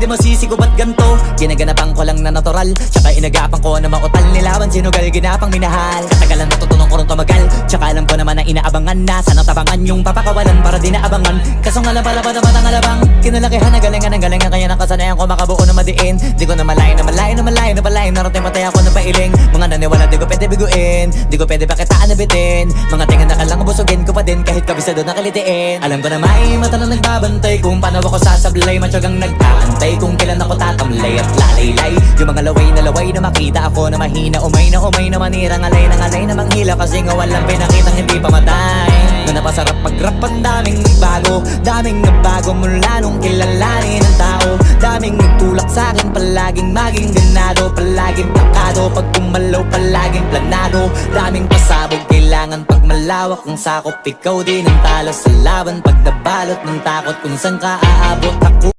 di masisi ko ba't ganto? Ginaganapan ko lang na natural, tsaka inagapan ko na mautal. Nilaban sinugal, ginapang minahal. Katagalan natutunan ko rin tumagal, tsaka alam ko naman na inaabangan na. Sana tabangan yung papakawalan para di naabangan. Kaso nga lang pala ba naman ang alabang kinalakihan na galingan ng galingan, kaya nakasanayan ko makabuo na madiin. Di ko na malayo na malayo na malayo na malayo. Narating matay ako na pailing. Mga naniwala di ko pwede biguin, di ko pwede pakitaan na bitin. Mga tinga na kalang busugin ko pa din kahit kabisado na kalitiin. Alam ko na may mata na nagbabantay kung paano ako sasablay. Matyagang nag-aantay kung kailan ako tatamlay at lalaylay. Yung mga laway na makita ako na mahina. Umay na manira, ngalay na manghila. Kasi nga walang pinakitang hindi pamatay. Na napasarap mag-rap, ang daming nagbago. Daming nagbago mula nung kilalanin ng tao. Daming nagtulak sa'kin, palaging maging ganado. Palaging takado, pag kumalaw palaging planado. Daming pasabog, kailangan pag malawak ang sakop. Ikaw din ang talo sa laban pag nabalot ng takot. Kung saan ka aabot, ako